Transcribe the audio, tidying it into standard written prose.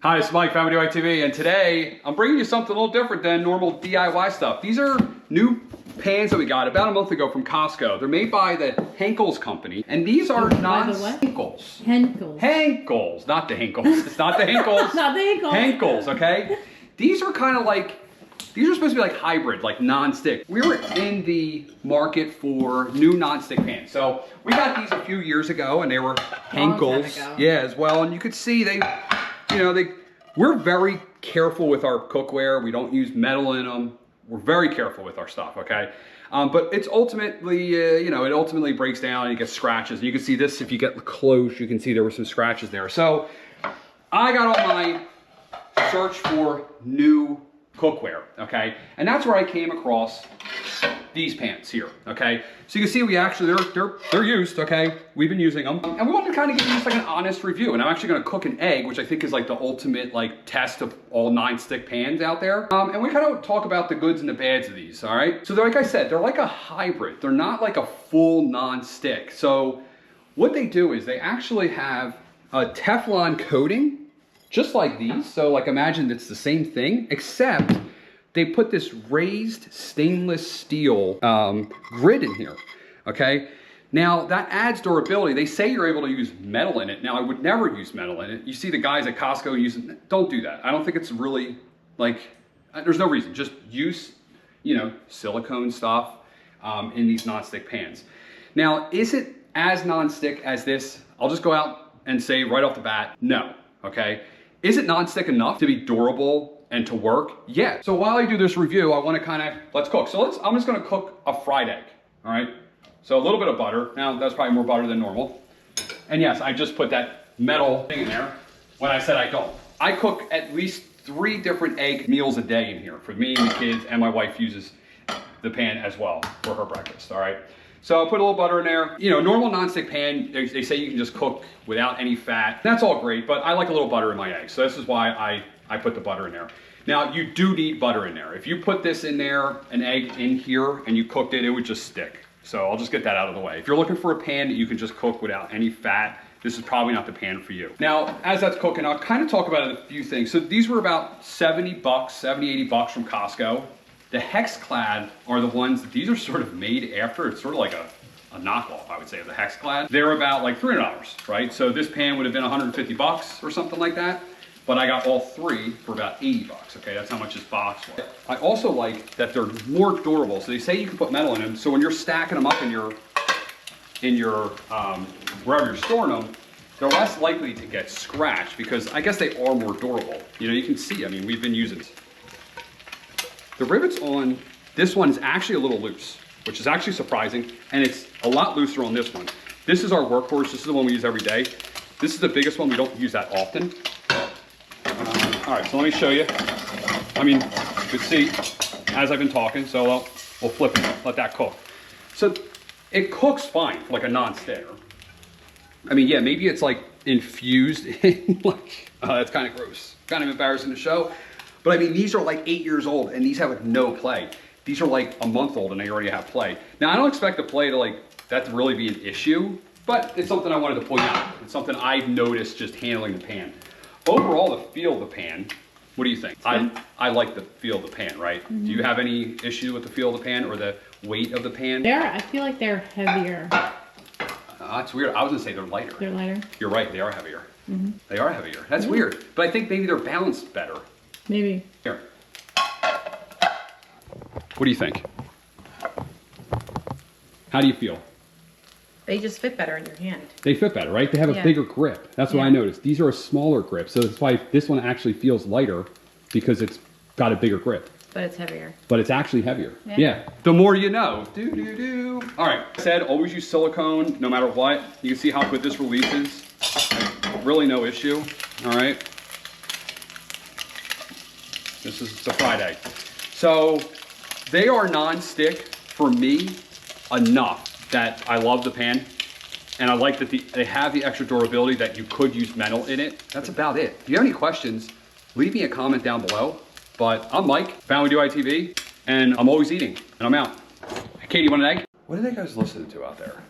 Hi, it's Mike, Family TV, and today I'm bringing you something a little different than normal DIY stuff. These are new pans that we got about a month ago from Costco. They're made by the Henckels company, and these are non-Henckels. Henckels, not the Henckels. It's not the Henckels. Not the Henckels. Henckels, okay? These are kind of like, these are supposed to be like hybrid, like non-stick. We were in the market for new non-stick pans. So we got these a few years ago, and they were Henckels. Yeah, as well, and you could see we're very careful with our cookware. We don't use metal in them. We're very careful with our stuff, okay? But it's ultimately, it ultimately breaks down and you get scratches. You can see this, if you get close, you can see there were some scratches there. So I got on my search for new cookware, okay? And that's where I came across these pans here, okay? So you can see we actually, they're used, okay? We've been using them. And we wanted to kind of give you just like an honest review. And I'm actually gonna cook an egg, which I think is like the ultimate like test of all non-stick pans out there. And we kind of talk about the goods and the bads of these, all right? So like I said, they're like a hybrid. They're not like a full non-stick. So what they do is they actually have a Teflon coating, just like these. So like imagine it's the same thing, except they put this raised stainless steel grid in here, okay? Now that adds durability. They say you're able to use metal in it. Now I would never use metal in it. You see the guys at Costco using, don't do that. I don't think it's really like, there's no reason. Just use, silicone stuff in these non-stick pans. Now, is it as non-stick as this? I'll just go out and say right off the bat, no, okay? Is it non-stick enough to be durable and to work? Yeah. So while I do this review, I want to kind of, let's cook. So I'm just going to cook a fried egg, all right? So a little bit of butter. Now that's probably more butter than normal. And yes, I just put that metal thing in there when I said I don't. I cook at least 3 different egg meals a day in here for me and the kids, and my wife uses the pan as well for her breakfast, all right? So I put a little butter in there. Normal non-stick pan, they say you can just cook without any fat. That's all great, but I like a little butter in my eggs. So this is why I put the butter in there. Now, you do need butter in there. If you put this in there, an egg in here, and you cooked it, it would just stick. So I'll just get that out of the way. If you're looking for a pan that you can just cook without any fat, this is probably not the pan for you. Now, as that's cooking, I'll kind of talk about a few things. So these were about 70 bucks, 70, 80 bucks from Costco. The HexClad are the ones that these are sort of made after. It's sort of like a knockoff, I would say, of the HexClad. They're about like $300, right? So this pan would have been 150 bucks or something like that. But I got all 3 for about 80 bucks, okay? That's how much this box was. I also like that they're more durable. So they say you can put metal in them. So when you're stacking them up in your wherever you're storing them, they're less likely to get scratched because I guess they are more durable. You can see, I mean, we've been using it. The rivets on this one is actually a little loose, which is actually surprising, and it's a lot looser on this one. This is our workhorse. This is the one we use every day. This is the biggest one. We don't use that often. All right, so let me show you. I mean, you can see as I've been talking, so we'll flip it, let that cook. So it cooks fine for like a non-stick. I mean, yeah, maybe it's like infused in like, that's kind of gross. Kind of embarrassing to show. But I mean, these are like 8 years old and these have like no play. These are like a month old and they already have play. Now I don't expect the play to really be an issue, but it's something I wanted to point out. It's something I've noticed just handling the pan. Overall, the feel of the pan, what do you think? I like the feel of the pan, right? Mm-hmm. Do you have any issue with the feel of the pan or the weight of the pan? I feel like they're heavier. That's weird. I was gonna say they're lighter. They're lighter. You're right, they are heavier. Mm-hmm. They are heavier. That's weird. But I think maybe they're balanced better. Maybe. Here. What do you think? How do you feel? They just fit better in your hand. They fit better, right? They have a bigger grip. That's what I noticed. These are a smaller grip, so that's why this one actually feels lighter because it's got a bigger grip. But it's heavier. But it's actually heavier. Yeah. The more you know. All right. I said always use silicone no matter what. You can see how good this releases. Really no issue. All right. This is a fried egg. So they are non-stick for me enough that I love the pan. And I like that they have the extra durability that you could use metal in it. That's about it. If you have any questions, leave me a comment down below. But I'm Mike, Family TV, and I'm always eating, and I'm out. Katie, want an egg? What are they guys listening to out there?